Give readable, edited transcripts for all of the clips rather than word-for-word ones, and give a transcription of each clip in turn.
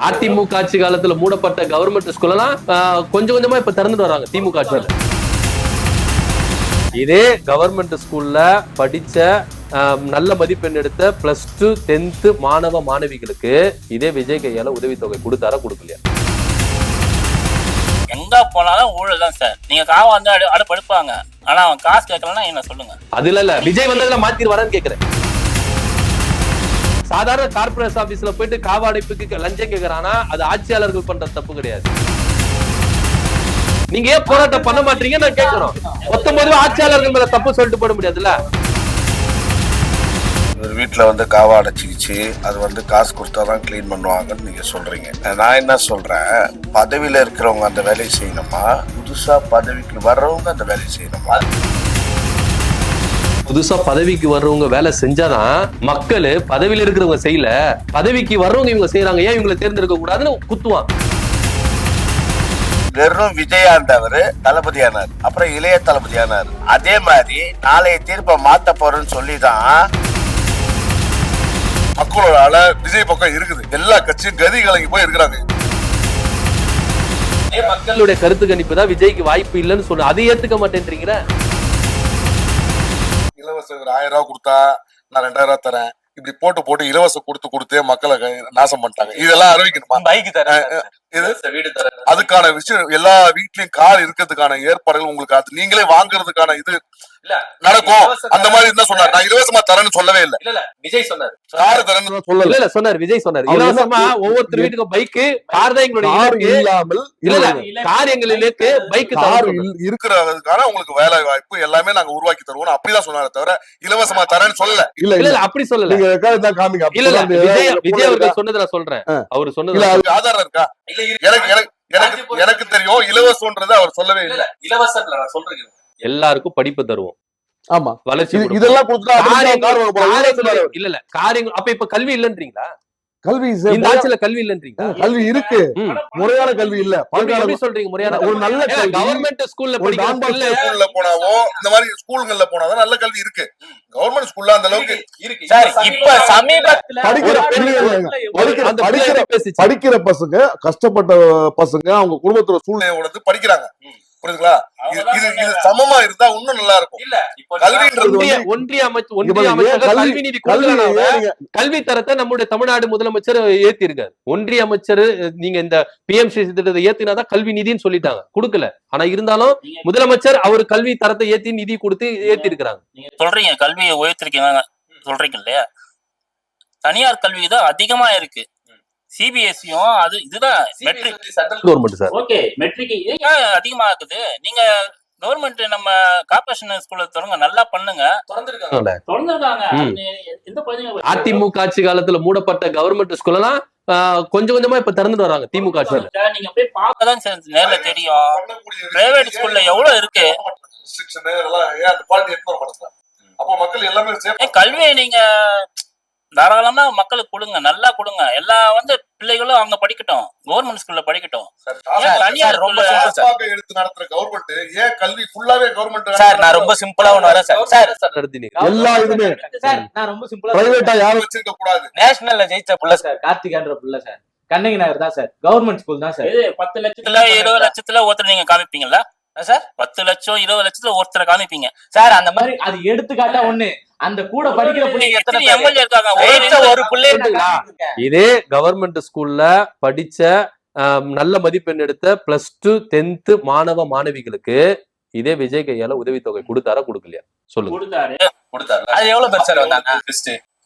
அதிமுக ஆட்சி காலத்துல மூடப்பட்ட கவர்மெண்ட் ஸ்கூல் எல்லாம் கொஞ்சம் கொஞ்சமா இப்ப திறந்துட்டு வராங்க திமுக ஆட்சியில. இதே கவர்மெண்ட் ஸ்கூல்ல படிச்ச நல்ல மதிப்பெண் எடுத்த +2 10th மாணவ மாணவிகளுக்கு இதே விஜய் கையால உதவித்தொகை கொடுத்தாரா கொடுக்கலையா? எங்க போனாலும் ஊழல் தான் சார். நீங்க காவ வந்து அடுப்படுப்பாங்க, ஆனா அவன் காசு கேட்கலன்னா என்ன சொல்லுங்க. அதுல இல்ல விஜய் வந்ததுல மாத்திருவாரான்னு கேக்குறேன். சாதாரண கார்பரேட் ஆபீஸ்ல போயிட்டு காவ அடைப்புக்கு லஞ்சம் கேக்குறானா அது ஆட்சியாளர்கள் பண்ற தப்பு கிடையாது. நீங்க ஏன் போராட்டம் பண்ண மாட்டீங்க நான் கேட்கிறோம். 19 ஆட்சியாளர்கள் மேல தப்பு சொல்லிட்டு போட முடியாதுல்ல. ஒரு வீட்டுல வந்து காவா அடைச்சிக்கிச்சு, அது வந்து காசு கொடுத்தாதான் கிளீன் பண்ணுவாங்கன்னு நீங்க சொல்றீங்க. நான் என்ன சொல்றேன், பதவியில இருக்கிறவங்க அந்த வேலையை செய்யணுமா, புதுசா பதவிக்கு வர்றவங்க அந்த வேலையை செய்யணுமா? புதுசா பதவிக்கு வர்றவங்க வேலை செஞ்சாதான் மக்கள் பதவியில இருக்கிறவங்க செய்யல, பதவிக்கு வர்றவங்க இவங்க செய்யறாங்க, ஏன் இவங்களை தேர்ந்தெடுக்க கூடாதுன்னு குத்துவான். வெறும் விஜயாண்டவர் தளபதியானார், அப்புறம் இளைய தளபதியானார். அதே மாதிரி நாளைய தீர்ப்பை மாத்த போறேன்னு சொல்லிதான் மக்களோட விஜய் பக்கம் இருக்குது. எல்லா கட்சியும் கதி கலங்கி போய் இருக்கிறாங்க. மக்களுடைய கருத்து கணிப்பு தான் விஜய்க்கு வாய்ப்பு இல்லைன்னு சொன்ன, அதை ஏத்துக்க மாட்டேன்றீங்க. இலவசம் 1000 ரூபாய் கொடுத்தா நான் 2000 ரூபாய் தரேன், இப்படி போட்டு இலவசம் கொடுத்தே மக்களை நாசம் பண்ணிட்டாங்க. இதெல்லாம் அறிவிக்கணுமா? பைக் தரேன், வீடு தரேன், அதுக்கான விஷயம் எல்லா வீட்லயும் கார் இருக்கிறதுக்கான ஏற்பாடுகள் உங்களுக்கு அது நீங்களே வாங்குறதுக்கான இது நடக்கும். அந்த மாதிரி என்ன சொன்னார், நான் இலவசமா தரேன்னு சொல்லவே இல்லை. இல்ல விஜய் சொன்னார் கார் தரேன்னு சொல்லல. இல்ல சொன்னார், விஜய் சொன்னார் இலவசமா ஒவ்வொருத்தர் வீட்டுக்கும் பைக் கார் தான் எங்களுடைய இல்லாமல் இல்ல கார் எங்களுக்கு பைக் கார் இருக்கிறதுக்கான உங்களுக்கு வேலை வாய்ப்பு எல்லாமே நாங்க உருவாக்கி தருவோம் அப்படிதான் சொன்னாரே தவிர இலவசமா தரேன்னு சொல்லல. இல்ல அப்படி சொல்லல. இல்ல விஜய் அவர்கள் சொன்னதை நான் சொல்றேன். அவர் சொன்னது ஆதாரம் இருக்கா? எனக்கு தெரியும் இலவசம்ன்றது அவர் சொல்லவே இல்லை. இலவசம் நான் சொல்றேன், எல்லாருக்கும் படிப்பு தருவோம். ஆமா, வளர்ச்சி இதெல்லாம் இல்ல காரியங்கள். அப்ப இப்ப கல்வி இல்லன்றீங்களா? கல்வி இந்த ஆட்சியில கல்வி இல்லன்றீங்களா? கல்வி இருக்கு, முறையான கல்வி இல்ல. எப்படி சொல்றீங்க முறையான? ஒரு நல்ல கவர்மெண்ட் ஸ்கூல்ல படிக்கிற போனாவோ இந்த மாதிரி ஸ்கூல்கள்ல போனாதான் நல்ல கல்வி இருக்கு. கவர்மெண்ட் ஸ்கூல்ல அந்த அளவுக்கு இருக்கு. இப்ப சமீபத்துல படிக்கிற பசங்க, கஷ்டப்பட்ட பசங்க, அவங்க குடும்பத்தோட சூழ்நிலையோட படிக்கிறாங்க. புரியுதுங்களா? இது சமமா இருந்தா இன்னும் நல்லா இருக்கும். இல்ல ஒன்றிய அமைச்சர் கல்வி நிதி கல்வி தரத்தை நம்முடைய தமிழ்நாடு முதலமைச்சர் ஏத்தி இருக்காரு. ஒன்றிய அமைச்சர் நீங்க இந்த PMC திட்டத்தை ஏத்தினாதான் கல்வி நிதின்னு சொல்லிட்டாங்க, கொடுக்கல. ஆனா இருந்தாலும் முதலமைச்சர் அவர் கல்வி தரத்தை ஏத்தி நிதி கொடுத்து ஏத்தி இருக்கிறாங்க. நீங்க சொல்றீங்க கல்வியை உயர்த்திருக்கீங்க சொல்றீங்க இல்லையா? தனியார் கல்வி தான் அதிகமா இருக்கு. CBSE-யும் அது இதுதான் matric government sir. Okay, matric அதிகமா இருக்குது. நீங்க கவர்மெண்ட் நம்ம கார்ப்பரேஷன் ஸ்கூல்ல தொடங்க நல்லா பண்ணுங்க. அதிமுக ஆட்சி காலத்துல மூடப்பட்ட கவர்மெண்ட் ஸ்கூல் எல்லாம் கொஞ்சம் கொஞ்சமா இப்ப திறந்துட்டு வராங்க திமுக ஆட்சியில. நீங்க போய் பார்க்கதான் நேர்ல தெரியும். பிரைவேட் ஸ்கூல்ல எவ்வளவு இருக்கு. அப்ப மக்கள் எல்லாமே கல்வியை நீங்க தாராளமா மக்களுக்கு கொடுங்க, நல்லா கொடுங்க. எல்லா பிள்ளைகளும் அவங்க படிக்கட்டும், கவர்மெண்ட் ஸ்கூல்ல படிக்கட்டும். தனியார் ரொம்ப எடுத்து நடத்துற கவர்மெண்ட் ஏன் கல்வி ஃபுல்லாவே கவர்மெண்ட்? சார் நான் ரொம்ப சிம்பிளா ஒன்னு வரேன் சார். எல்லா இதுமே சார் நான் ரொம்ப சிம்பிளா பிரைவேட்டா யாரும் வச்சிருக்க கூடாது. நேஷனல்ல ஜெயிச்ச புள்ள சார் கார்த்திகான்ற புள்ள சார். கண்ணகி நகர் தான் சார், கவர்மெண்ட் ஸ்கூல் தான் சார். 10 லட்சத்துல 20 லட்சத்துல ஒருத்தர் நீங்க காமிப்பீங்களா சார்? 10 லட்சம் 20 லட்சத்துல ஒருத்தரை காமிப்பீங்க சார். அந்த மாதிரி அது எடுத்துக்காட்டா ஒண்ணு. அந்த கூட படிக்கிற பிள்ளைங்க எத்தனை எம்எல்ஏ இருக்காங்க? ஒரு பிள்ளை இதே கவர்மெண்ட் ஸ்கூல்ல படிச்ச நல்ல மதிப்பெண் எடுத்த +2 10th மாணவ மாணவிகளுக்கு இதே விஜய் கையால உதவித்தொகை கொடுத்தாரா கொடுக்கலையா? சொல்லுங்க. கொடுத்தாரு. அது எவ்வளவு பேர் சார் வந்தாங்க?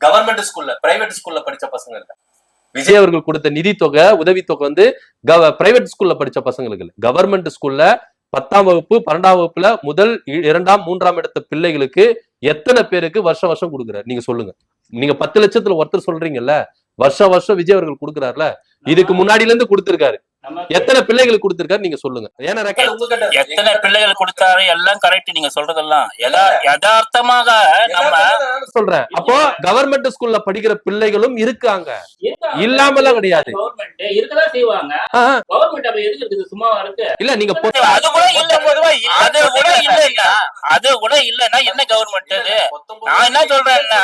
கவர்மெண்ட் ஸ்கூல்ல பிரைவேட் ஸ்கூல்ல படிச்ச பசங்க இல்ல. விஜய் அவர்கள் கொடுத்த நிதித்தொகை உதவித்தொகை பிரைவேட் ஸ்கூல்ல படிச்ச பசங்களுக்கு இல்ல. கவர்மெண்ட் ஸ்கூல்ல 10ஆம் வகுப்பு 12ஆம் வகுப்புல முதல் 2ஆம் 3ஆம் இடத்த பிள்ளைகளுக்கு எத்தனை பேருக்கு வருஷம் கொடுக்குறாரு நீங்க சொல்லுங்க. நீங்க 10 லட்சத்துல ஒருத்தர் சொல்றீங்கல்ல, வருஷம் விஜய் அவர்கள் கொடுக்குறாருல, இதுக்கு முன்னாடில இருந்து கொடுத்திருக்காரு. எத்தனை பிள்ளைகளுக்கு கொடுத்திருக்காரு நீங்க சொல்லுங்க. ஏன்னா எத்தனை பிள்ளைகள் கொடுத்தாரு எல்லாம் கரெக்ட். நீங்க சொல்றதெல்லாம் யதார்த்தமாக நம்ம சொல்றேன். அப்போ கவர்மெண்ட் ஸ்கூல்ல படிக்கிற பிள்ளைகளும் இருக்காங்க, இல்லாமலாம் கிடையாது. இருக்கதான் செய்வாங்க. கவர்மெண்ட் அப்ப எதுக்கு இருக்குது? சும்மாவா இருக்கு? இல்ல நீங்க அது கூட இல்ல, அது கூட இல்லன்னா என்ன கவர்மெண்ட்? நான் என்ன சொல்றேன்னா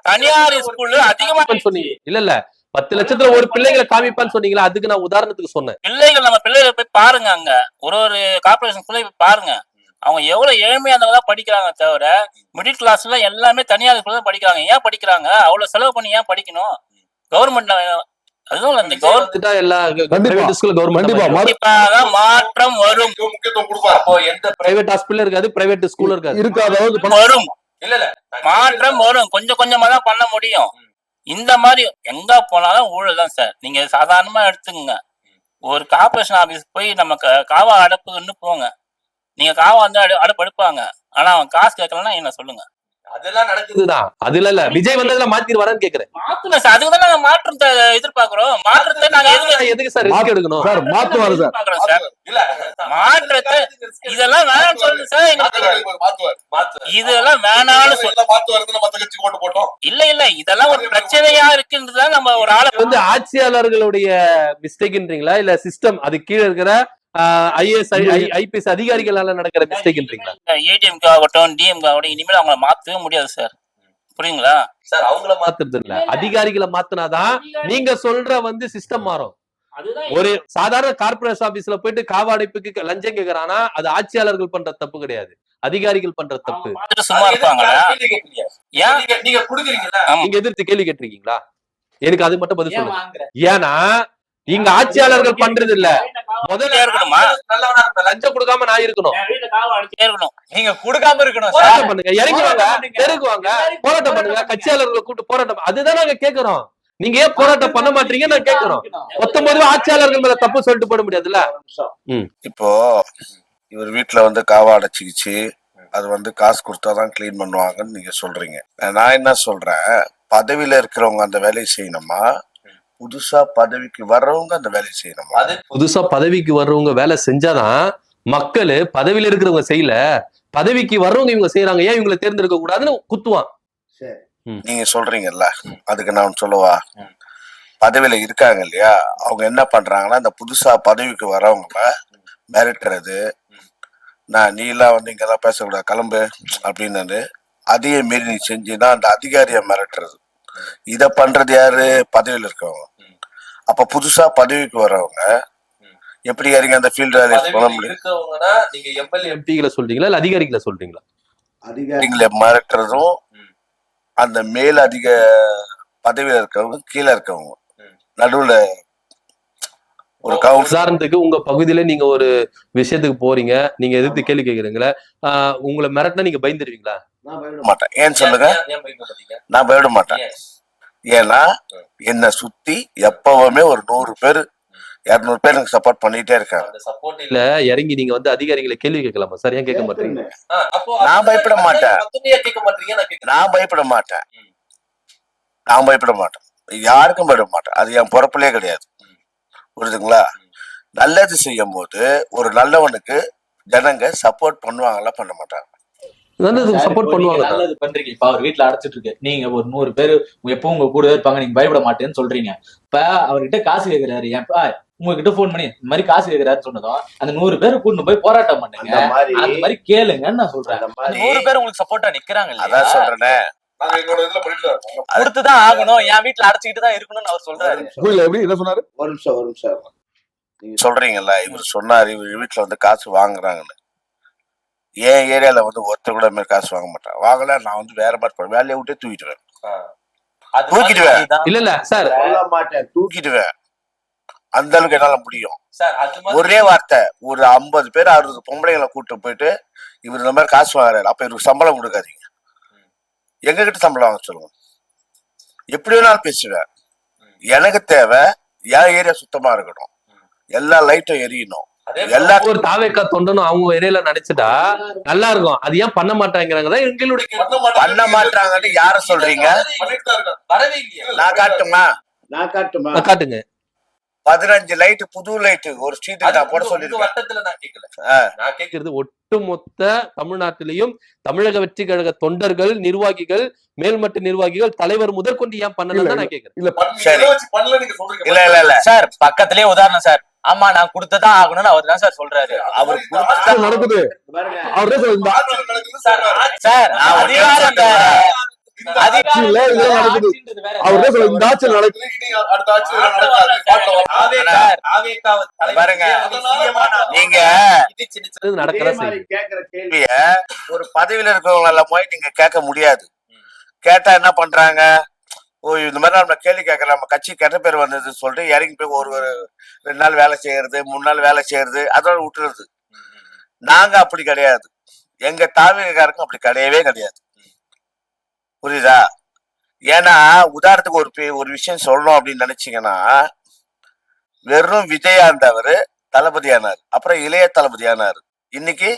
தனியார் ஸ்கூல்ல அதிகமா சொன்னீங்க. இல்ல 10 லட்சத்துல ஒரு பிள்ளைங்களை காமிப்பான்னு சொன்னீங்களா, அதுக்கு நான் உதாரணத்துக்கு சொன்னேன். பிள்ளைகள் நம்ம பிள்ளைகளை போய் பாருங்க, அங்க ஒரு கார்பரேஷன் போய் பாருங்க. அவங்க எவ்வளவு ஏழ்மையா இருந்தவங்க படிக்கிறாங்க தவிர மிடில் கிளாஸ்ல எல்லாமே தனியார் ஸ்கூல்ல தான் படிக்கிறாங்க. ஏன் படிக்கிறாங்க? அவ்வளவு செலவு பண்ணி ஏன் படிக்கணும்? கவர்மெண்ட் அதுவும் இந்த கவர்மெண்ட் எல்லா பிரைவேட் ஸ்கூல் கண்டிப்பாக மாற்றம் வரும். முக்கியத்துவம் கொடுப்பாரு. அப்போ எந்த பிரைவேட் ஹாஸ்பிடல் இருக்காது, பிரைவேட் ஸ்கூல் இருக்காது. வரும், மாற்றம் வரும். கொஞ்சம் கொஞ்சமா தான் பண்ண முடியும். இந்த மாதிரி எங்க போனாலும் ஊழல் தான் சார். நீங்க சாதாரணமா எடுத்துக்கங்க, ஒரு கார்பரேஷன் ஆபீஸ் போய் நம்ம காவா அடப்புன்னு போங்க. நீங்க காவா வந்து அடப்பு எடுப்பாங்க, ஆனா அவன் காசு கேட்கலன்னா என்ன சொல்லுங்க? அதெல்லாம் நடக்குதுதான். அதுல இல்ல விஜய் வந்ததுல மாத்திடுவாரான்னு கேக்குறேன். மாத்தணும் சார், அதுக்குதான் நாங்க மாற்றத்தை எதிர்பார்க்கிறோம். மாற்றத்தை நாங்க எதுக்கு சார் ரிஸ்க் எடுக்கணும்? சார் மாத்துவாரு சார். சார் மாற்றத்தை இதெல்லாம் வேணாம்னு சொல்லுங்க சார். இதெல்லாம் வேணாம்னு சொல்ல இல்ல இதெல்லாம் ஒரு பிரச்சனையா இருக்குன்றதுதான் நம்ம ஒரு ஆளை வந்து ஆட்சியாளர்களுடைய மிஸ்டேக்ன்றீங்களா, இல்ல சிஸ்டம் அது கீழே இருக்கிற ஐஏஎஸ் ஐபிஎஸ் அதிகாரிகளால நடக்கிற மிஸ்டேக்ன்றீங்களா? ஏடிஎம்கே ஆகட்டும் டிஎம்கே ஆகட்டும் இனிமேல் அவங்கள மாத்தவே முடியாது சார். புரியுங்களா சார்? அவங்கள மாத்துறது இல்ல, அதிகாரிகளை மாத்தினாதான் நீங்க சொல்ற வந்து சிஸ்டம் மாறும். ஒரு சாதாரண கார்பரேஷன் ஆபீஸ்ல போயிட்டு காவாடைப்புக்கு லஞ்சம் கேக்குறானா அது ஆட்சியாளர்கள் பண்ற தப்பு கிடையாது, அதிகாரிகள் பண்ற தப்பு. சும்மா இருப்பாங்களா? நீங்க எதிர்த்து கேள்வி கேட்டிருக்கீங்களா? எனக்கு அது மட்டும் பதில் சொல்லுங்க. ஏன்னா இங்க ஆட்சியாளர்கள் பண்றது இல்ல. முதல்ல இருக்கணுமா? லஞ்சம் கொடுக்காம நான் இருக்கணும், நீங்க கொடுக்காம இருக்கணும். போராட்டம் பண்ணுங்க, இறங்கி வாங்க, தெருக்கு வாங்க, போராட்டம் பண்ணுங்க, கட்சியாளர்களை கூப்பிட்டு போராட்டம். அதுதான் நாங்க கேக்குறோம். நீங்க ஏன் போராட்டம் பண்ண மாட்டீங்க நான் கேக்குறோம். 19 ஆட்சியாளர்கள் மேல தப்பு சொல்லிட்டு போட முடியாதுல்ல. இப்போ இவர் வீட்டுல வந்து காவா அடைச்சிக்கிச்சு, அது வந்து காசு கொடுத்தாதான் கிளீன் பண்ணுவாங்கன்னு நீங்க சொல்றீங்க. நான் என்ன சொல்றேன், பதவியில இருக்கிறவங்க அந்த வேலையை செய்யணுமா, புதுசா பதவிக்கு வர்றவங்க அந்த வேலையை செய்யணுமா? அது புதுசா பதவிக்கு வர்றவங்க வேலை செஞ்சாதான் மக்கள், பதவியில இருக்கிறவங்க செய்யல, பதவிக்கு வர்றவங்க இவங்க செய்யறாங்க, ஏன் இவங்களை தேர்ந்தெடுக்க கூடாதுன்னு குத்துவான். நீங்க சொல்றீங்கல்ல, அதுக்கு நான் சொல்லவா? பதவியில இருக்காங்க இல்லையா, அவங்க என்ன பண்றாங்கன்னா இந்த புதுசா பதவிக்கு வரவங்கள மிரட்டுறது, நான் நீ எல்லாம் வந்து இங்கதான் பேசக்கூடாது கிளம்பு அப்படின்னு அதையே மீறி நீ செஞ்சுன்னா அந்த அதிகாரியை மிரட்டுறது. இத பண்றது யாரு? பதவியில இருக்கவங்க. அப்ப புதுசா பதவிக்கு வரவங்க எப்படி யாருங்க அந்த ஃபீல்ட் பண்ண முடியும்? நீங்க எம்எல்ஏ எம்பிகளை சொல்றீங்களா இல்ல அதிகாரிகளை சொல்றீங்களா? அதிகாரிகளை மிரட்டுறதும் அந்த மேல் அதிக பதவியில இருக்கவங்க கீழே இருக்கவங்க நடுவுல ஒரு உதாரணத்துக்கு உங்க பகுதியில நீங்க ஒரு விஷயத்துக்கு போறீங்க, நீங்க எதிர்த்து கேள்வி கேக்குறீங்களா, உங்களை மிரட்டினா நீங்க பயந்துருவீங்களா? மாட்டேன். ஏன்னு சொல்லுங்க? நான் பயப்பட மாட்டேன். ஏன்னா என்ன சுத்தி எப்பவுமே ஒரு 100 பேர் 200 பேர் எனக்கு சப்போர்ட் பண்ணிட்டே இருக்காங்க. இல்ல இறங்கி நீங்க வந்து அதிகாரிகளை கேள்வி கேட்கலாமா சார்? ஏன் கேட்க மாட்டீங்க? நான் பயப்பட மாட்டேன். நான் பயப்பட மாட்டேன். நான் பயப்பட மாட்டேன். யாருக்கும் பயப்பட மாட்டேன். அது என் பொறுப்புலயே கிடையாது. புரியுதுங்களா? நல்லது செய்யும் போது ஒரு நல்லவனுக்கு ஜனங்க சப்போர்ட் பண்ணுவாங்களா, பண்ண மாட்டாங்க? சப்போர்ட் பண்ணுவாங்க. நல்லது பண்றீங்க. இப்ப அவர் வீட்டுல அடைச்சிட்டு இருக்கு, நீங்க ஒரு 100 பேர் எப்பவும் உங்க கூட இருப்பாங்க, நீங்க பயப்பட மாட்டேன்னு சொல்றீங்க. இப்ப அவர்கிட்ட காசு கேக்குறாரு, உங்ககிட்ட போன் பண்ணி இந்த மாதிரி காசு கேக்குறாருன்னு சொன்னதும் அந்த 100 பேரை கூட்டு போய் போராட்டம் பண்ணுங்க, அந்த மாதிரி கேளுங்கன்னு நான் சொல்றேன். 100 பேர் உங்களுக்கு சப்போர்ட்டா நிக்கிறாங்க. அதான் சொல்றேனே, கொடுத்துதான் ஆகணும், என் வீட்டுல அடைச்சுக்கிட்டு தான் இருக்கணும்னு அவர் சொல்றாரு. என்ன சொன்னாரு? ஒரு நிமிஷம் நீங்க சொல்றீங்கல்ல, இவர் சொன்னாரு இவர் வீட்டுல வந்து காசு வாங்குறாங்கன்னு. என் ஏரியால வந்து ஒருத்தர் கூட மாதிரி காசு வாங்க மாட்டேன். வாங்கல நான் வந்து வேற மாதிரி வேலையை விட்டே தூக்கிடுவேன். இல்ல இல்ல சார், தூக்கிடுவேன். அந்த அளவுக்கு என்னால முடியும். ஒரே வார்த்தை, ஒரு 50 பேர் 60 பொம்பளைங்களை கூட்டு போயிட்டு இவர் இந்த மாதிரி காசு வாங்குறாரு, அப்ப இவருக்கு சம்பளம் கொடுக்காதீங்க, எங்க கிட்ட சம்பளம் வாங்க சொல்லுங்க. எப்படி வேணாலும் பேசுவேன். எனக்கு தேவை என் ஏரியா சுத்தமா இருக்கணும், எல்லா லைட்டும் எரியணும். ஒரு தாவேக்கா தொண்டனும் அவங்க ஏரியால நினைச்சிட்டா நல்லா இருக்கும். அது ஏன் பண்ண மாட்டாங்கிறாங்க எங்களுடைய. பண்ண மாட்டாங்கன்னு யார சொல்றீங்க? நான் காட்டுமா? காட்டுங்க. 15 லைட் புது லைட் ஒரு ஸ்ட்ரீட் நான் போட சொல்லிருக்கேன். நான் கேட்கிறது ஒட்டுமொத்த தமிழ்நாட்டிலையும் தமிழக வெற்றி கழக தொண்டர்கள், நிர்வாகிகள், மேல்மட்ட நிர்வாகிகள், தலைவர் முதற்கொண்டு ஏன் பண்ணல நான் கேட்கிறேன். இல்ல இல்ல இல்ல சார், பக்கத்திலேயே உதாரணம் சார். ஆமா நான் கொடுத்ததான் ஆகணும்னு அவர் தான் சார் சொல்றாரு. அவர் நடக்குது. சார் அதிகாரம் ஆட்சியில இதெல்லாம் நடக்குது. அவர் என்ன சொல்ல, இந்த ஆட்சியில் நடக்குது, இனி அடுத்த ஆட்சியில் நடக்காது. பாருங்க, நீங்க நடக்கிற கேட்கிற கேள்விய ஒரு பதவியில இருக்கிறவங்கள போய் நீங்க கேட்க முடியாது. கேட்டா என்ன பண்றாங்க, ஓ இந்த மாதிரி நம்ம கேள்வி கேட்கற நம்ம கட்சி கெட்ட பேர் வந்ததுன்னு சொல்லிட்டு இறங்கி போய் ஒரு 2 நாள் வேலை செய்யறது, 3 நாள் வேலை செய்யறது, அதோட விட்டுறது. நாங்க அப்படி கிடையாது, எங்க தாவிகாருக்கும் அப்படி கிடையவே கிடையாது. புரியுதா? ஏன்னா உதாரணத்துக்கு ஒரு விஷயம் சொல்லணும் அப்படின்னு நினைச்சீங்கன்னா, வெறும் விஜயா இருந்தவர் தளபதியானார், அப்புறம் இளைய தளபதியானார், இன்னைக்கு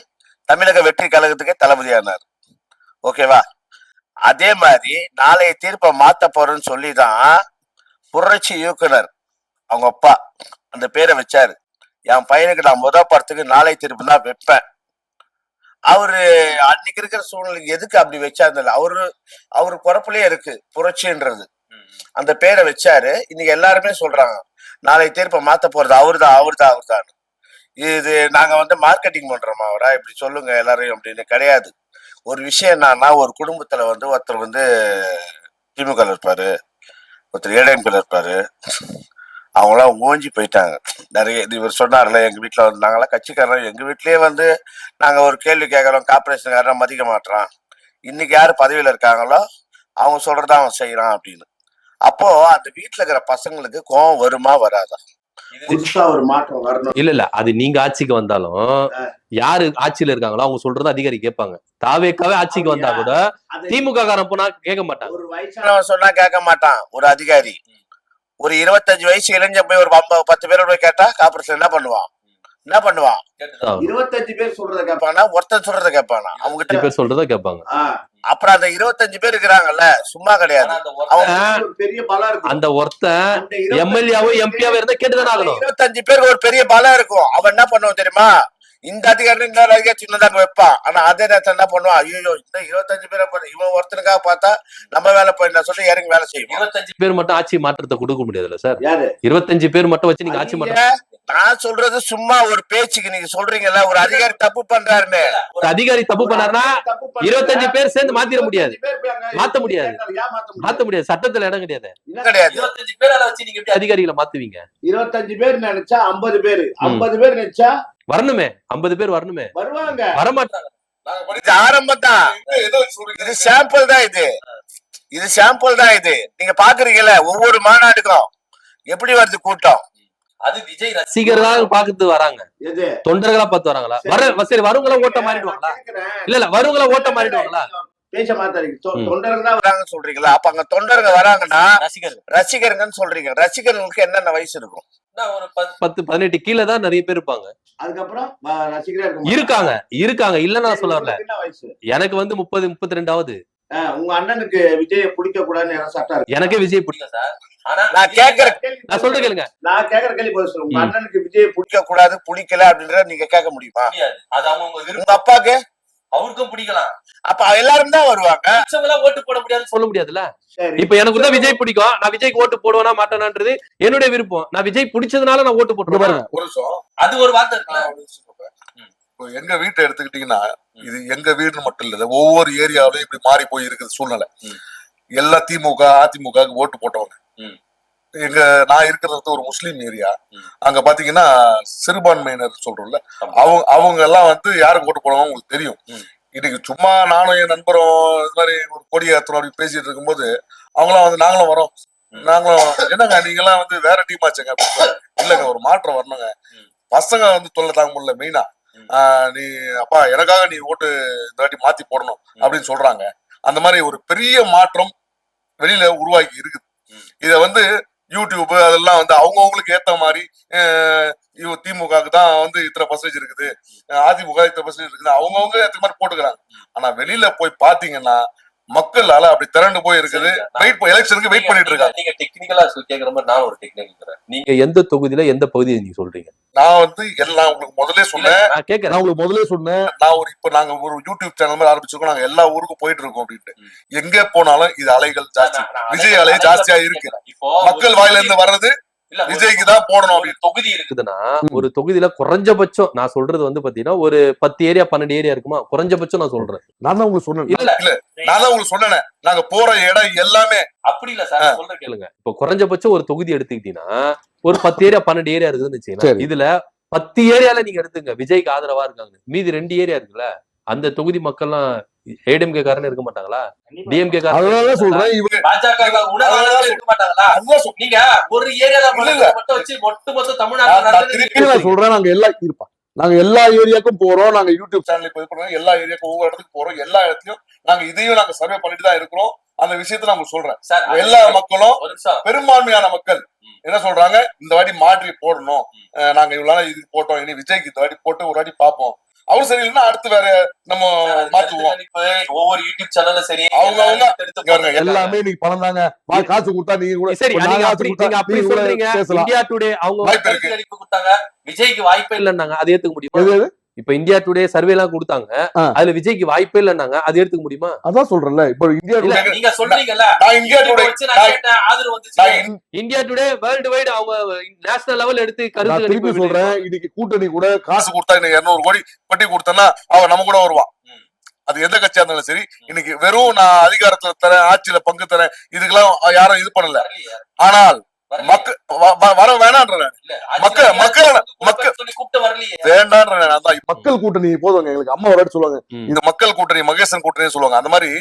தமிழக வெற்றி கழகத்துக்கே தளபதியானார். ஓகேவா? அதே மாதிரி நாளைய தீர்ப்பை மாத்த போறேன்னு சொல்லிதான் புரட்சி இயக்குனர் அவங்க அப்பா அந்த பேரை வச்சாரு. என் பையனுக்கு நான் படத்துக்கு நாளை தீர்ப்பு தான் வைப்பேன். அவரு அன்னைக்கு இருக்கிற சூழ்நிலைக்கு எதுக்கு அப்படி வச்சாரு, அவரு குறப்புலயே இருக்கு புரட்சின்றது. அந்த பேரை வச்சாரு. இன்னைக்கு எல்லாருமே சொல்றாங்க நாளை தீர்ப்பை மாத்த போறது அவர்தான். இது நாங்க மார்க்கெட்டிங் பண்றோமா அவரா, இப்படி சொல்லுங்க எல்லாரையும் அப்படின்னு கிடையாது. ஒரு விஷயம் என்னன்னா, ஒரு குடும்பத்துல ஒருத்தர் திமுக இருப்பாரு, ஒருத்தர் ஏடிஎம்கேல இருப்பாரு. அவங்களாம் ஓஞ்சி போயிட்டாங்க. நிறைய இவர் சொன்னார்ல, எங்க வீட்டுல நாங்களாம் கட்சிக்காரன், எங்க வீட்லயே நாங்க ஒரு கேள்வி கேட்கறோம், கார்பரேஷன்காரன் மதிக்க மாட்டோம். இன்னைக்கு யாரு பதவியில இருக்காங்களோ அவங்க சொல்றதா அவன் செய்யறான் அப்படின்னு. அப்போ அந்த வீட்டுல இருக்கிற பசங்களுக்கு கோவம் வருமா வராதா? புதுசா ஒரு மாற்றம் வரணும். இல்ல அது நீங்க ஆட்சிக்கு வந்தாலும் யாரு ஆட்சியில இருக்காங்களோ அவங்க சொல்றது அதிகாரி கேட்பாங்க. தாவேக்காவே ஆட்சிக்கு வந்தா கூட திமுக காரன் போனா கேட்க மாட்டாங்க. ஒரு வயசானவன் சொன்னா கேட்க மாட்டான். ஒரு அதிகாரி ஒரு 25 வயசு இளைஞன் போய் ஒரு 10 பேரோட போய் கேட்டா கார்பரேஷன் என்ன பண்ணுவான்? 25 பேர் சொல்றத கேட்பானா, ஒருத்தன் சொல்றத கேட்பானா? அவங்க கிட்ட பேர் சொல்றத கேட்பாங்க. அப்புறம் அந்த 25 பேர் இருக்கிறாங்கல்ல, சும்மா கிடையாது. அவங்க பெரிய பலம் இருக்கும். அந்த ஒருத்தன் எம்எல்ஏவோ எம்பியாவோ இருந்தா கேட்டுதானே ஆகணும். 25 பேருக்கு ஒரு பெரிய பலம் இருக்கும். அவன் என்ன பண்ணுவான் தெரியுமா? இந்த அதிகாரி இன்னொரு அதிகாரி சின்னதாக வைப்பான். ஆனா அதே நேரத்தில் என்ன பண்ணுவான், ஐயோ இந்த 25 பேரை இவன் ஒருத்தனுக்காக பார்த்தா நம்ம வேலை போயிடலாம் சொல்லிட்டு இறங்கி வேலை செய்யும். 25 பேர் மட்டும் ஆட்சி மாற்றத்தை கொடுக்க முடியாதுல்ல சார்? 25 பேர் மட்டும் வச்சு நீங்க ஆட்சி மாற்ற. நான் சொல்றது சும்மா ஒரு பேச்சுக்கு. நீங்க சொல்றீங்கல்ல ஒரு அதிகாரி தப்பு பண்றாருன்னு. ஒரு அதிகாரி தப்பு பண்ணாருன்னா 25 பேர் சேர்ந்து மாத்திர முடியாது, மாத்த முடியாது. சட்டத்துல இடம் கிடையாது. 25 பேரால வச்சு நீங்க எப்படி அதிகாரிகளை மாத்துவீங்க? 25 பேர் நினைச்சா 50 பேர், 50 பேர் நினைச்சா வரணுமே, 50 பேர் வரணுமே. வருவாங்க, வரமாட்டாங்க. இது ஆரம்பம் தான். இது சாம்பிள் தான். இது சாம்பிள் தான். இது நீங்க பாக்குறீங்கல்ல, ஒவ்வொரு மாநாட்டுக்கும் எப்படி வருது கூட்டம். அது விஜய் ரசிகர்களா பாக்குறது வராங்க, தொண்டர்களா பார்த்து வராங்களா? சரி, வரவங்கள ஓட்ட மாறிடுவாங்களா? இல்ல வரவங்கள ஓட்ட மாறிடுவாங்களா? பேச மாட்டாங்க. தொண்டர்கள் தான் வராங்கன்னு சொல்றீங்களா? அப்ப அங்க தொண்டர்கள் வராங்கன்னா ரசிகர்கள்னு சொல்றீங்க. ரசிகர்களுக்கு என்னென்ன வயசு இருக்கும்? ஒரு 10-18 கீழே தான் நிறைய பேர் இருப்பாங்க. அதுக்கப்புறம் ரசிகரா இருக்காங்க இல்லன்னு நான் சொல்ல வரல. எனக்கு 30-32 ஆகுது. உங்க அண்ணனுக்கு விஜய பிடிக்க கூடாதுன்னு சட்டம் இருக்கு. எனக்கு விஜய் பிடிக்கும் சார். ஆனா நான் சொல்றேன் கேளுங்க. நான் கேக்குற கேள்வி பதில் சொல்லுங்க. உங்க அண்ணனுக்கு விஜய் பிடிக்க கூடாது, பிடிக்கல அப்படின்றத நீங்க கேட்க முடியுமா? அது அவங்க உங்க அப்பாக்கு அவருக்கும் பிடிக்கலாம். அப்ப எல்லாரும் தான் வருவாங்க. ஓட்டு போட முடியாது சொல்ல முடியாதுல்ல. இப்ப எனக்கு தான் விஜய் பிடிக்கும், நான் விஜய்க்கு ஓட்டு போடுவேனா மாட்டேனான்றது என்னுடைய விருப்பம். நான் விஜய் பிடிச்சதுனால நான் ஓட்டு போட்டுருவேன். அது ஒரு வார்த்தை இருக்கு. எங்க வீட்டை எடுத்துக்கிட்டீங்கன்னா, இது எங்க வீடுன்னு மட்டும் இல்ல, ஒவ்வொரு ஏரியாவிலும் இப்படி மாறி போய் இருக்குது சூழ்நிலை. எல்லா திமுக அதிமுக ஓட்டு போட்டவங்க. நான் இருக்கிறது ஒரு முஸ்லீம் ஏரியா. அங்க பாத்தீங்கன்னா சிறுபான்மையினர் சொல்றோம்ல, அவங்க எல்லாம் யாருக்கு ஓட்டு போடுவாங்க உங்களுக்கு தெரியும். இன்னைக்கு சும்மா நானும் என் நண்பரும் இது மாதிரி ஒரு கொடியாத்திரம் அப்படி பேசிட்டு இருக்கும்போது அவங்களாம் நாங்களும் வரோம், நாங்களும் என்னங்க நீங்க எல்லாம் வேற டீம் ஆச்சுங்க. இல்லங்க, ஒரு மாற்றம் வரணுங்க. பசங்க தொல்லை தாங்க முடியல. மெயினா நீ அப்பா எனக்காக நீ ஓட்டு இந்த வாட்டி மாத்தி போடணும் அப்படின்னு சொல்றாங்க. அந்த மாதிரி ஒரு பெரிய மாற்றம் வெளியில உருவாக்கி இருக்குது. இத யூடியூப் அதெல்லாம் அவங்கவுங்களுக்கு ஏத்த மாதிரி திமுகவுக்கு தான் இத்தனை பர்சன்டேஜ் இருக்குது, அதிமுக இத்தனை பர்சன்டேஜ் இருக்குது, அவங்கவுங்க ஏத்த மாதிரி போட்டுக்கிறாங்க. ஆனா வெளியில போய் பாத்தீங்கன்னா மக்களால அப்படி திரண்டு போய் இருக்குது. எலெக்ஷனுக்கு வெயிட் பண்ணிட்டு இருக்காங்க. நீங்க டெக்னிக்கலா கேக்குற மாதிரி நான் ஒரு டெக்னிக்கல். நீங்க எந்த தொகுதியில எந்த பகுதியை நீங்க சொல்றீங்க? நான் எல்லாம் உங்களுக்கு முதல்ல சொன்னேன். இப்ப நாங்க ஒரு யூடியூப் சேனல் மாதிரி ஆரம்பிச்சிருக்கோம். நாங்க எல்லா ஊருக்கும் போயிட்டு இருக்கோம் அப்படின்ட்டு. எங்க போனாலும் இது அலைகள் ஜாஸ்தி, விஜய் அலை ஜாஸ்தியா இருக்கு. மக்கள் வாயில இருந்து வர்றது இல்ல விஜய்க்கு தான் போடணும் அப்படின்னு. தொகுதி இருக்கு. இருக்குதுன்னா ஒரு தொகுதியில குறைஞ்சபட்சம் நான் சொல்றது வந்து பாத்தீங்கன்னா ஒரு 10 ஏரியா 12 ஏரியா இருக்குமா, குறைஞ்சபட்சம் நான் சொல்றேன். நான் தான் உங்களுக்கு சொன்னேன். நான் தான் உங்களுக்கு சொன்னேனே, நாங்க போற இடம் எல்லாமே அப்படி இல்ல சார், சொல்றேன் கேளுங்க. இப்போ குறைஞ்சபட்சம் ஒரு தொகுதி எடுத்துக்கிட்டீங்கன்னா ஒரு 10 ஏரியா 12 ஏரியா இருக்குதுன்னு வச்சுக்கோங்க. சரி. இதுல 10 ஏரியால நீங்க எடுத்துங்க விஜய்க்கு ஆதரவா இருக்காங்க, மீதி 2 ஏரியா இருக்குல்ல, அந்த தொகுதி மக்கள்லாம் ஏடிஎம்கே காரனே இருக்க மாட்டாங்களா, டிஎம்கே அதனாலதான் சொல்றேன் இவங்க பாஜக இருக்க மாட்டாங்களா? அதுதான் சொல்றேன். நீங்க ஒரு ஏரியால மட்டும் வச்சு ஒட்டுமொத்த தமிழ்நாடு திருப்பி நான் சொல்றேன், நாங்க எல்லாம் இருப்பா நாங்க எல்லா ஏரியாக்கும் போறோம். நாங்க யூடியூப் சேனல் இப்ப இது பண்றோம், எல்லா ஏரியாக்கும் ஒவ்வொரு இடத்துக்கு போறோம், எல்லா இடத்துலயும் நாங்க இதையும் நாங்க சர்வே பண்ணிட்டு தான் இருக்கிறோம். அந்த விஷயத்த நான் உங்களுக்கு சொல்றேன். சார், எல்லா மக்களும் ஒரு நிமிஷம். பெரும்பான்மையான மக்கள் என்ன சொல்றாங்க, இந்த வாட்டி மாற்றி போடணும், நாங்க இவ்வளவு நாள் இதுக்கு போட்டோம், இனி விஜய்க்கு இந்த வாட்டி போட்டு ஒரு வாட்டி பார்ப்போம், அவர் சரியில்லைன்னா அடுத்து வேற நம்ம மாத்துவோம். ஒவ்வொரு யூடியூப் சேனலும் சரி, அவங்க எல்லாமே நீங்க பணம் தாங்க, காசு கொடுத்தா நீங்க கூட சரி நாங்க நீங்க காசு அப்படி கொடுத்தா நீங்க அப்படி நீங்க கூட சொல்றீங்க. பேசலாம். இந்தியா டுடே அவங்க வாய்ப்பு இருக்கு. கருத்து கொடுத்தாங்க, விஜய்க்கு வாய்ப்பே இல்ல. இல்லன்னாங்க, அது ஏத்துக்க முடியுமா? எது? இப்ப இந்தியா டுடே சர்வே எல்லாம் கொடுத்தாங்க, அதுல விஜய்க்கு வாய்ப்பே இல்லன்னாங்க, அது ஏத்துக்க முடியுமா? அதான் சொல்றேன்ல, இப்போ இந்தியா இல்ல, நீங்க சொல்றீங்கல்ல, நான் இந்தியா டுடே வச்சு நான் கேட்டேன், ஆதரவு வந்துச்சு. இந்தியா டுடே வேர்ல்டு வைடு அவங்க நேஷனல் லெவல் எடுத்து நான் கருத்து திருப்பி கணிப்பு சொல்றேன், இன்னைக்கு கூட்டணி கூட காசு கொடுத்தா இன்னைக்கு 200 கோடி பட்டி கொடுத்தேன்னா அவன் நம்ம கூட வருவான். அது எந்த கட்சியா இருந்தாலும் சரி. இன்னைக்கு வெறும் நான் அதிகாரத்துல தரேன், ஆட்சியில பங்கு தரேன், இதுக்கெல்லாம் யாரும் இது பண்ணல. ஆனால் மக்கள் வர வேணான்ற வேண்டான்ற மக்கள் கூட்டணி போதும் எங்களுக்கு. அம்மா ஒரு வாட்டி சொல்லுவாங்க, இந்த மக்கள் கூட்டணி மகேசன் கூட்டணி சொல்லுவாங்க. அந்த மாதிரி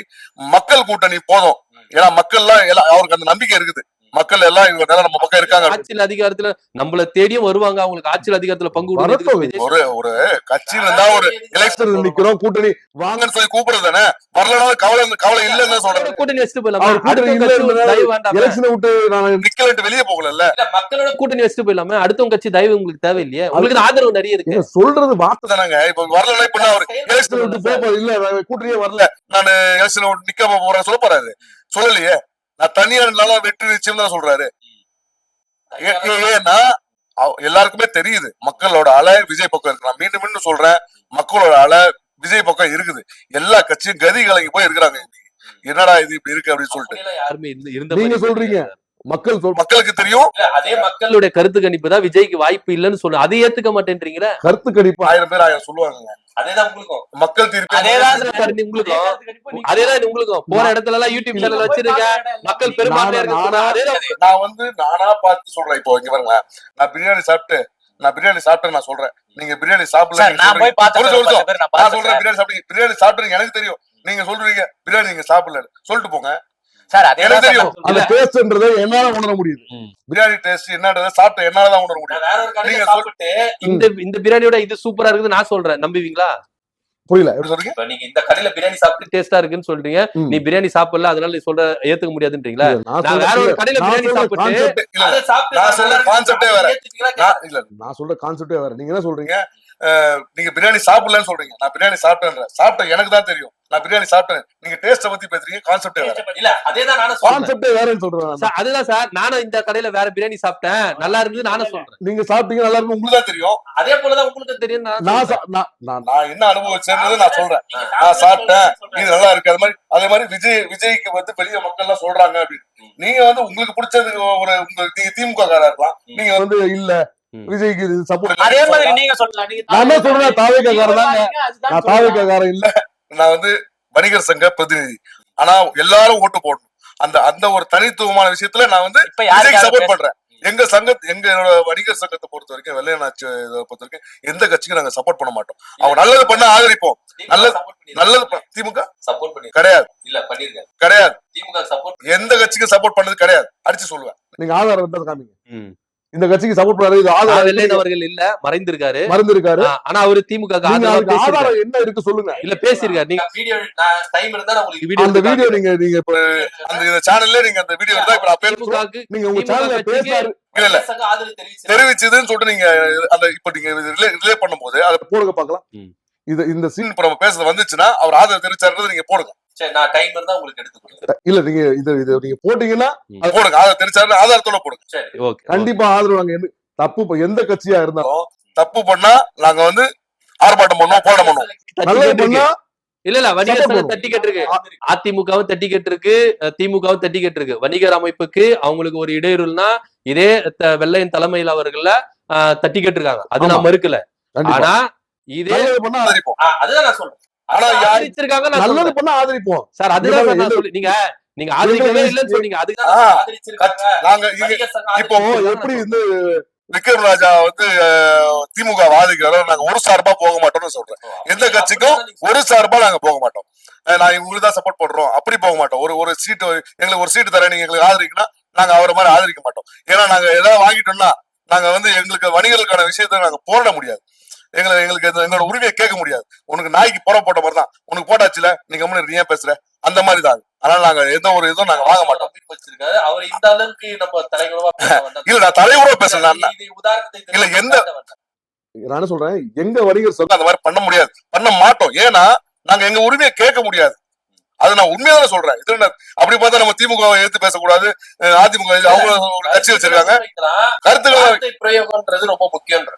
மக்கள் கூட்டணி போதும். ஏன்னா மக்கள் எல்லாம் அவருக்கு அந்த நம்பிக்கை இருக்குது. மக்கள் எல்லாம் இவங்க நம்ம பக்கம் இருக்காங்க. ஆட்சியில் அதிகாரத்துல நம்மள தேடியும் வருவாங்க, அவங்களுக்கு ஆட்சியில் அதிகாரத்துல பங்கு ஒரு கட்சியில இருந்தா ஒரு எலெக்ஷன் நிக்கிறோம், கூட்டணி வாங்கன்னு சொல்லி கூப்பிடுறது தானே. வரலனா கவலை இல்லன்னு சொல்றேன். கூட்டணி வச்சுட்டு போயிடலாமா? எலெக்ஷனை விட்டு நிக்கலட்டு வெளியே போகல. மக்களோட கூட்டணி வச்சுட்டு போயிடலாமே, அடுத்தவங்க கட்சி தயவு உங்களுக்கு தேவை இல்லையே, உங்களுக்கு ஆதரவு நிறைய இருக்கு. சொல்றது வார்த்தை தானங்க. இப்ப வரலன்னா இப்ப நான் ஒரு எலெக்ஷன் விட்டு போக இல்ல, கூட்டணியே வரல, நான் எலெக்ஷன் விட்டு நிக்காம போறேன் சொல்ல போறாரு. சொல்லலையே, நான் தனியார் வெற்றி நிச்சயம் தான் சொல்றாரு. ஏன்னா எல்லாருக்குமே தெரியுது மக்களோட அலை விஜய் பக்கம் இருக்கு. நான் மீண்டும் மீண்டும் சொல்றேன், மக்களோட அலை விஜய் பக்கம் இருக்குது. எல்லா கட்சியும் கதி கலங்கி போய் இருக்கிறாங்க. என்னடா இது இப்படி இருக்கு அப்படின்னு சொல்லிட்டு யாருமே நீங்க சொல்றீங்க. மக்களுக்கு தெரியும். அதே மக்களுடைய கருத்து கணிப்பு தான் விஜய்க்கு வாய்ப்பு இல்லைன்னு சொல்ல, அதை ஏத்துக்க மாட்டேன்றீங்களா? கருத்து கணிப்பு 1000 பேர் 1000 சொல்லுவாங்க. அதேதான் உங்களுக்கும் மக்கள் தீர்ப்பு அதேதான் உங்களுக்கும். போற இடத்துல எல்லாம் யூடியூப் சேனல் வச்சிருக்க மக்கள் பெரும்பான்மையா நானா பார்த்து சொல்றேன். இப்போ இங்க பாருங்க, நான் பிரியாணி சாப்பிட்டேன் நான் சொல்றேன். நீங்க பிரியாணி சாப்பிடல, நான் சொல்றேன் பிரியாணி சாப்பிட்டு எனக்கு தெரியும். நீங்க சொல்றீங்க பிரியாணி நீங்க சாப்பிடல, சொல்லிட்டு போங்க சார். எனக்கு தெரியும் அந்த டேஸ்ட்ன்றதை என்னால உணர முடியுது. பிரியாணி டேஸ்ட் என்னன்றதை சாப்பிட்ட என்னாலதான் உணர முடியும். நீங்க சாப்பிட்டு இந்த பிரியாணியோட இது சூப்பரா இருக்குது நான் சொல்றேன், நம்புவீங்களா? புரியல எப்படி சொல்றீங்க? நீங்க இந்த கடையில பிரியாணி சாப்பிட்டு டேஸ்டா இருக்குன்னு சொல்றீங்க, நீ பிரியாணி சாப்பிடல அதனால நீ சொல்ற ஏத்துக்க முடியாதுன்றீங்களா? நான் வேற ஒரு கடையில பிரியாணி சாப்பிட்டு நான் சொல்ற கான்செப்டே வேற. நான் சொல்ற கான்செப்டே வேற. நீங்க என்ன சொல்றீங்க? நீங்க பிரியாணி சாப்பிடலன்னு சொல்றீங்க, நான் பிரியாணி சாப்பிட்டேன் எனக்கு தான் தெரியும். நான் பிரியாணி சாப்பிட்டேன், நீங்க டேஸ்ட பத்தி பேசுறீங்க, கான்செப்டே வேற. இல்ல அதேதான் நானும் கான்செப்டே வேறன்னு சொல்றேன். அதுதான் சார், நானும் இந்த கடையில வேற பிரியாணி சாப்பிட்டேன் நல்லா இருக்குது நானும் சொல்றேன். நீங்க சாப்பிட்டீங்க நல்லா இருக்கு உங்களுக்கு தான் தெரியும். அதே போலதான் உங்களுக்கு தெரியும். நான் என்ன அனுபவிச்சேன்றது நான் சொல்றேன். நான் சாப்பிட்டேன், இது நல்லா இருக்கு. அதே மாதிரி விஜய்க்கு வந்து பெரிய மக்கள் எல்லாம் சொல்றாங்க அப்படின்னு. நீங்க வந்து உங்களுக்கு பிடிச்சது ஒரு நீங்க திமுக காரா இருக்கலாம், நீங்க வந்து இல்ல விஜய்க்கு சப்போர்ட். அதே மாதிரி நீங்க சொல்லலாம். நான் என்ன சொல்றேன், தாவேக்காரன் தாங்க, நான் தாவேக்காரன் இல்ல. நான் வந்து வணிகர் சங்க பிரதிநிதி. ஆனா எல்லாரும் ஓட்டு போடணும். அந்த ஒரு தனித்துவமான விஷயத்துல நான் வந்து விஜய்க்கு சப்போர்ட் பண்றேன். எங்களோட வணிகர் சங்கத்தை பொறுத்த வரைக்கும், வெள்ளையனாச்சு பொறுத்த வரைக்கும் எந்த கட்சிக்கும் நாங்க சப்போர்ட் பண்ண மாட்டோம். அவங்க நல்லது பண்ண ஆதரிப்போம். நல்லது திமுக சப்போர்ட் பண்ணி கிடையாது. இல்ல பண்ணிருக்காங்க கிடையாது. திமுக சப்போர்ட் எந்த கட்சிக்கும் சப்போர்ட் பண்ணது கிடையாது. அடிச்சு சொல்லுவேன். நீங்க ஆதாரம் காமிங்க. இந்த கட்சிக்கு சப்போர்ட் பண்ணாரு. அவர்கள் இல்ல மறைந்திருக்காரு. ஆனா அவரு திமுக ஆதாரம் என்ன இருக்கு சொல்லுங்க. இல்ல பேசிருக்காரு. நீங்க வீடியோ டைம் இருந்தா அந்த வீடியோ நீங்க அந்த சேனல்ல நீங்க அந்த வீடியோ இருந்தா இப்ப நான் நீங்க உங்க சேனல்ல பேசாரு தெரிவிச்சதுன்னு சொல்லிட்டு நீங்க அந்த இப்ப நீங்க ரிலே பண்ணும்போது அதை போடுங்க பாக்கலாம். இந்த சீன் இப்ப நம்ம பேசுறது வந்துச்சுன்னா அவர் ஆதரவு தெரிவிச்சாருன்றது நீங்க போடுங்க. சரி, நான் டைம் இருந்தா உங்களுக்கு எடுத்து கொடுக்குறேன். இல்ல நீங்க இது நீங்க போட்டீங்கன்னா அது போடுங்க. ஆதரவு தெரிவிச்சாருன்னு ஆதாரத்தோட போடுங்க. சரி, ஓகே. கண்டிப்பா ஆதரவு. நாங்க தப்பு எந்த கட்சியா இருந்தாலும் தப்பு பண்ணா நாங்க வந்து ஆர்ப்பாட்டம் பண்ணுவோம், போராட்டம் பண்ணுவோம். நல்லது பண்ணா இல்ல வணிகர் Support சங்கம் தட்டி கேட்டிருக்கு, அதிமுகவும் தட்டி கேட்டிருக்கு, திமுகவும் தட்டி கேட்டிருக்கு. வணிகர் அமைப்புக்கு அவங்களுக்கு ஒரு இடையூறுனா இதே வெள்ளையின் தலைமையில் அவர்கள தட்டி கேட்டிருக்காங்க. அது நான் மறுக்கல. கண்டிப்பா. ஆனா இதே நல்லது பண்ணா ஆதரிப்போம். அதுதான் நான் சொல்றேன். ஆனா ஆதரிச்சிருக்காங்க நான் நல்லது சொல்றேன். பண்ணா ஆதரிப்போம். சார் அதுதான் சார் நான் சொல்லி நீங்க ஆதரிக்கவே இல்லைன்னு சொன்னீங்க. அதுதான் ஆதரிச்சிருக்காங்க. நாங்க வணிகர் சங்கம் இப்போ எப்படி இந்த விக்ரம் ராஜா வந்து திமுக வாதிக்கிறாரோ நாங்க ஒரு சார்பா போக மாட்டோம்னு சொல்றேன். எந்த கட்சிக்கும் ஒரு சார்பா நாங்க போக மாட்டோம். நான் உங்களுக்கு தான் சப்போர்ட் பண்றோம் அப்படி போக மாட்டோம். ஒரு சீட்டு எங்களுக்கு ஒரு சீட்டு தர நீங்க எங்களுக்கு ஆதரிக்கணும், நாங்க அவரை மாதிரி ஆதரிக்க மாட்டோம். ஏன்னா நாங்க ஏதாவது வாங்கிட்டோம்னா நாங்க வந்து எங்களுக்கு வணிகர்களுக்கான விஷயத்த நாங்க போராட முடியாது. எங்களுக்கு எங்களோட உரிமையை கேட்க முடியாது. உனக்கு நாய்க்கு புற போட்ட மாதிரி தான், உனக்கு போட்டாச்சுல நீங்க முன்னாடி ஏன் பேசுற அந்த மாதிரி தான். அதனால நாங்க எந்த ஒரு இதுவும் நாங்க வாங்க மாட்டோம். அவர் இந்த அளவுக்கு நம்ம தலைவரா இல்ல நான் தலைவரா பேசுறேன். இல்ல எந்த நான் என்ன சொல்றேன், எங்க வணிகர் சங்கம் அந்த மாதிரி பண்ண முடியாது, பண்ண மாட்டோம். ஏன்னா நாங்க எங்க உரிமையை கேட்க முடியாது. அது நான் உண்மையாதான் சொல்றேன். இது அப்படி பார்த்தா நம்ம திமுக எடுத்து பேசக்கூடாது, அதிமுக அவங்க கட்சி வச்சிருக்காங்க. கருத்துக்களை பிரயோகம்ன்றது ரொம்ப முக்கியம்.